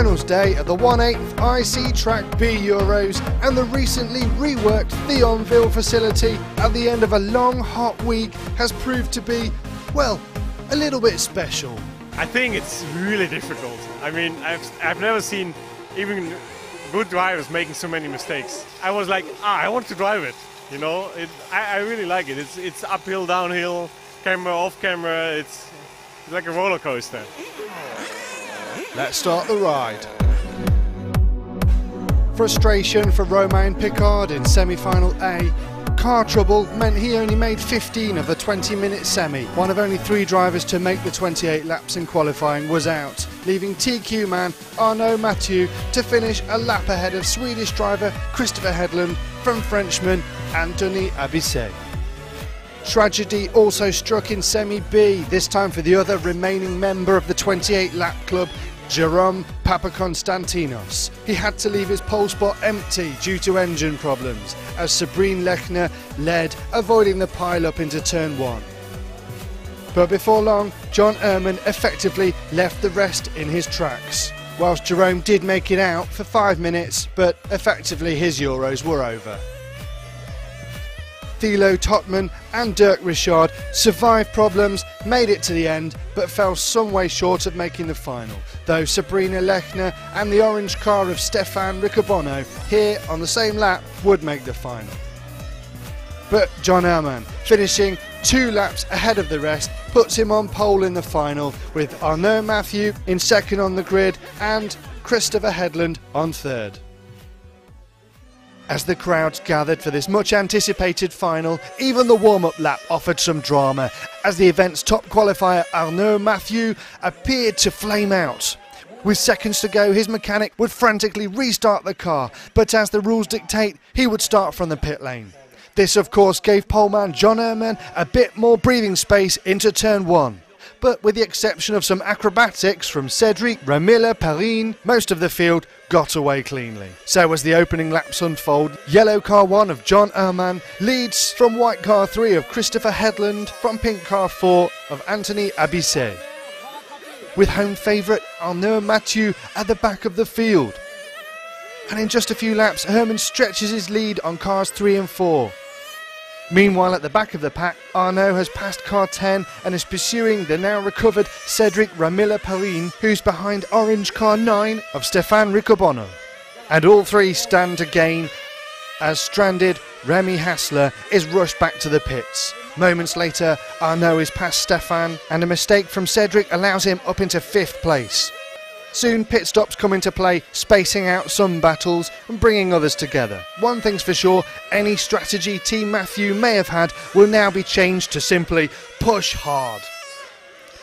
finals day at the 1/8 IC Track B Euros and the recently reworked Thionville facility at the end of a long hot week has proved to be, well, a little bit special. I think it's really difficult. I mean, I've never seen even good drivers making so many mistakes. I was like, I want to drive it, you know. I really like it. It's uphill, downhill, camera, off camera. It's like a roller coaster. Let's start the ride. Frustration for Romain Picard in semi-final A. Car trouble meant he only made 15 of the 20-minute semi. One of only 3 drivers to make the 28 laps in qualifying was out, leaving TQ man Arnaud Mathieu to finish a lap ahead of Swedish driver Christopher Hedlund from Frenchman Anthony Abisset. Tragedy also struck in Semi B, this time for the other remaining member of the 28 lap club, Jerome Papakonstantinos. He had to leave his pole spot empty due to engine problems, as Sabrine Lechner led, avoiding the pile-up into turn 1. But before long, John Ehrman effectively left the rest in his tracks, whilst Jerome did make it out for 5 minutes, but effectively his Euros were over. Thilo Totman and Dirk Richard survived problems, made it to the end, but fell some way short of making the final, though Sabrina Lechner and the orange car of Stefan Riccobono here on the same lap would make the final. But John Ehrman, finishing 2 laps ahead of the rest, puts him on pole in the final, with Arnaud Mathieu in second on the grid and Christopher Hedlund on third. As the crowds gathered for this much anticipated final, even the warm-up lap offered some drama, as the event's top qualifier Arnaud Mathieu appeared to flame out. With seconds to go, his mechanic would frantically restart the car, but as the rules dictate, he would start from the pit lane. This of course gave poleman John Ehrman a bit more breathing space into turn 1. But with the exception of some acrobatics from Cédric Ramiller-Perrine, most of the field got away cleanly. So as the opening laps unfold, yellow car 1 of John Ehrman leads from white car 3 of Christopher Hedlund, from pink car 4 of Anthony Abisset, with home favourite Arnaud Mathieu at the back of the field. And in just a few laps, Ehrman stretches his lead on cars 3 and 4. Meanwhile, at the back of the pack, Arnaud has passed car 10 and is pursuing the now recovered Cédric Ramiller-Perrine, who's behind orange car 9 of Stefan Riccobono. And all 3 stand to gain as stranded Remy Hassler is rushed back to the pits. Moments later, Arnaud is past Stefan, and a mistake from Cédric allows him up into 5th place. Soon pit stops come into play, spacing out some battles and bringing others together. One thing's for sure, any strategy Team Mathieu may have had will now be changed to simply push hard.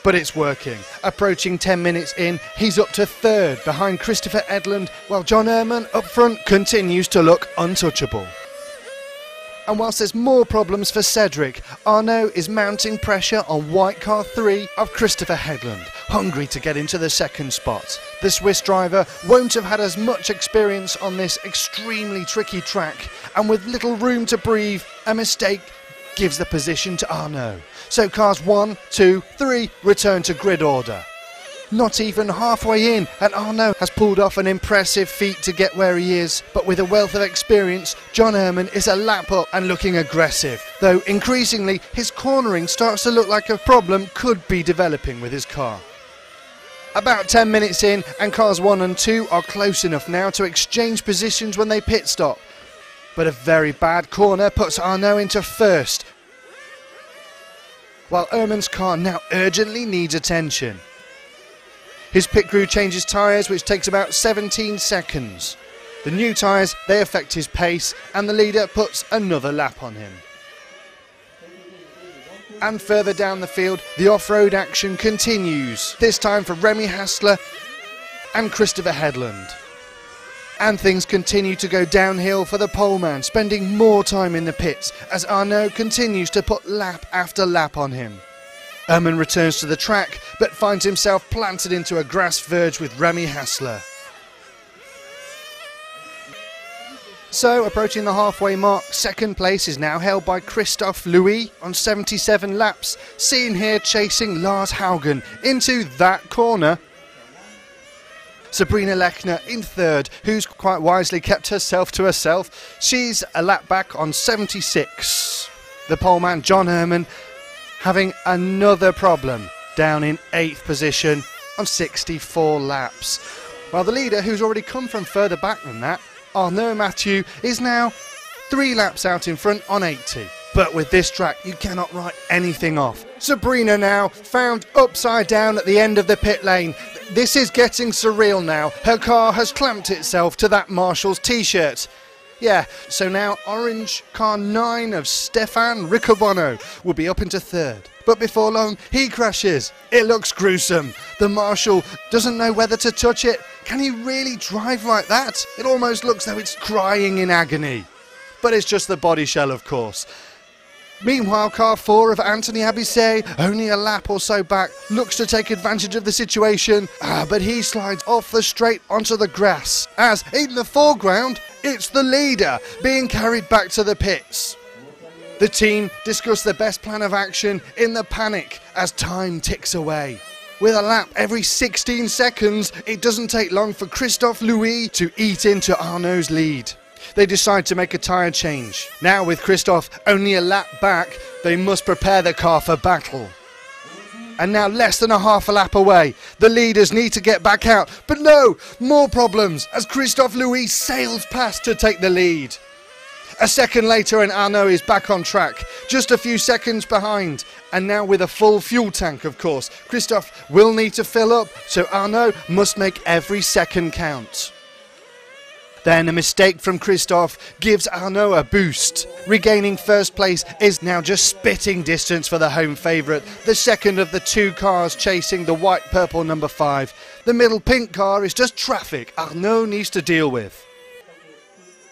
But it's working. Approaching 10 minutes in, he's up to 3rd behind Christopher Hedlund, while John Ehrman up front continues to look untouchable. And whilst there's more problems for Cédric, Arnaud is mounting pressure on white car 3 of Christopher Hedlund, hungry to get into the 2nd spot. The Swiss driver won't have had as much experience on this extremely tricky track, and with little room to breathe, a mistake gives the position to Arnaud. So cars 1, 2, 3 return to grid order. Not even halfway in, and Arnaud has pulled off an impressive feat to get where he is, but with a wealth of experience, John Ehrman is a lap up and looking aggressive, though increasingly his cornering starts to look like a problem could be developing with his car. About 10 minutes in, and cars 1 and 2 are close enough now to exchange positions when they pit stop, but a very bad corner puts Arnaud into 1st, while Ehrman's car now urgently needs attention. His pit crew changes tyres, which takes about 17 seconds. The new tyres, they affect his pace, and the leader puts another lap on him. And further down the field, the off-road action continues, this time for Remy Hassler and Christopher Hedlund. And things continue to go downhill for the poleman, spending more time in the pits as Arnaud continues to put lap after lap on him. Ehrman returns to the track, but finds himself planted into a grass verge with Remy Hassler. So, approaching the halfway mark, 2nd place is now held by Christophe Louis on 77 laps, seen here chasing Lars Haugen into that corner. Sabrina Lechner in third, who's quite wisely kept herself to herself. She's a lap back on 76. The poleman John Herman having another problem, down in 8th position on 64 laps. While the leader, who's already come from further back than that, Arnaud Mathieu, is now 3 laps out in front on 80. But with this track, you cannot write anything off. Sabrina now found upside down at the end of the pit lane. This is getting surreal now. Her car has clamped itself to that Marshall's t-shirt. Yeah, so now orange car 9 of Stefan Riccobono will be up into third. But before long, he crashes. It looks gruesome. The Marshall doesn't know whether to touch it. Can he really drive like that? It almost looks though it's crying in agony. But it's just the body shell, of course. Meanwhile, car 4 of Anthony Abisset, only a lap or so back, looks to take advantage of the situation, but he slides off the straight onto the grass, as in the foreground, it's the leader being carried back to the pits. The team discuss the best plan of action in the panic as time ticks away. With a lap every 16 seconds, it doesn't take long for Christophe Louis to eat into Arnaud's lead. They decide to make a tyre change. Now with Christophe only a lap back, they must prepare the car for battle. And now less than a half a lap away, the leaders need to get back out. But no, more problems as Christophe Louis sails past to take the lead. A second later and Arnaud is back on track, just a few seconds behind. And now with a full fuel tank, of course, Christophe will need to fill up, so Arnaud must make every second count. Then a mistake from Christophe gives Arnaud a boost. Regaining first place is now just spitting distance for the home favourite, the second of the 2 cars chasing the white-purple number 5. The middle pink car is just traffic Arnaud needs to deal with.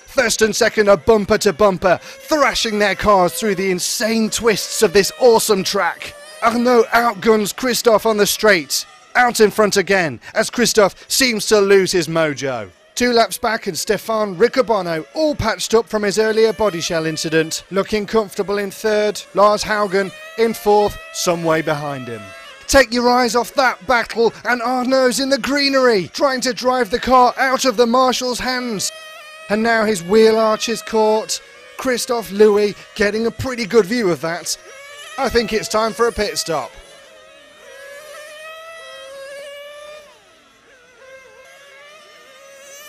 First and second are bumper to bumper, thrashing their cars through the insane twists of this awesome track. Arnaud outguns Christophe on the straight, out in front again, as Christophe seems to lose his mojo. 2 laps back and Stefan Riccobono, all patched up from his earlier body shell incident, looking comfortable in third, Lars Haugen in fourth, some way behind him. Take your eyes off that battle and Arnaud's in the greenery, trying to drive the car out of the Marshall's hands. And now his wheel arch is caught. Christophe Louis getting a pretty good view of that. I think it's time for a pit stop.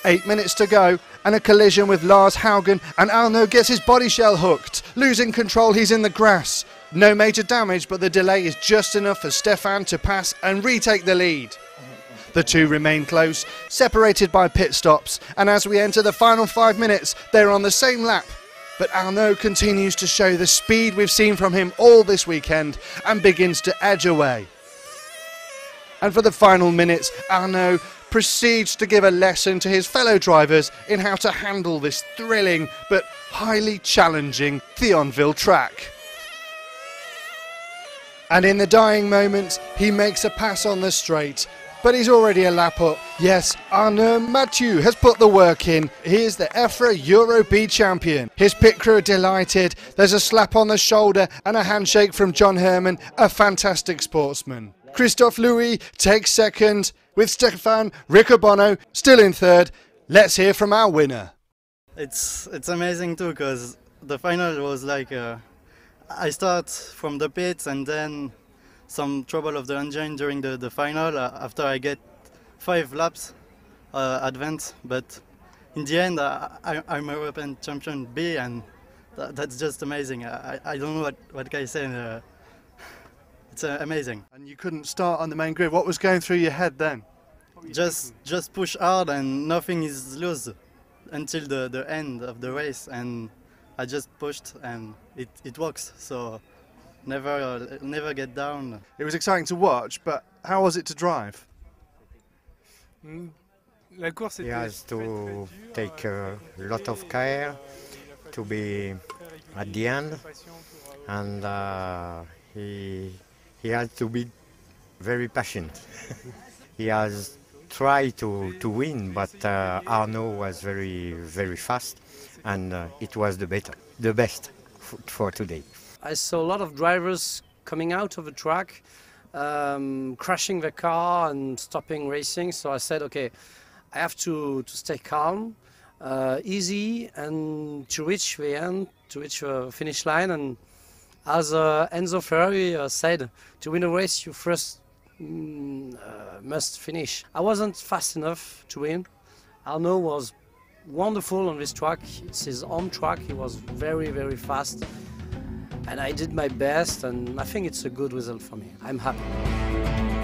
Eight minutes to go and a collision with Lars Haugen, and Arnaud gets his body shell hooked. Losing control, he's in the grass. No major damage, but the delay is just enough for Stefan to pass and retake the lead. The two remain close, separated by pit stops, and as we enter the final 5 minutes, they're on the same lap. But Arnaud continues to show the speed we've seen from him all this weekend and begins to edge away. And for the final minutes, Arnaud proceeds to give a lesson to his fellow drivers in how to handle this thrilling but highly challenging Thionville track. And in the dying moments, he makes a pass on the straight, but he's already a lap up. Yes, Arnaud Mathieu has put the work in. He is the EFRA Euro B champion. His pit crew are delighted. There's a slap on the shoulder and a handshake from John Herman, a fantastic sportsman. Christophe Louis takes second, with Stefan Riccobono still in third. Let's hear from our winner. It's amazing too, because the final was like I start from the pits and then some trouble of the engine during the final after I get 5 laps advance, but in the end I'm European champion B, and that's just amazing. I don't know what can I say. It's amazing. And you couldn't start on the main grid. What was going through your head then? Just push hard and nothing is loose until the end of the race, and I just pushed and it works. So never get down. It was exciting to watch, but how was it to drive? He has to take a lot of care to be at the end, and he has to be very passionate. He has tried to win, but Arnaud was very fast, and it was the best for today. I saw a lot of drivers coming out of the track, crashing the car and stopping racing. So I said, okay, I have to stay calm, easy, and to reach the end, to reach the finish line. And as Enzo Ferrari said, to win a race, you first must finish. I wasn't fast enough to win. Arnaud was wonderful on this track. It's his home track. He was very, very fast. And I did my best, and I think it's a good result for me. I'm happy.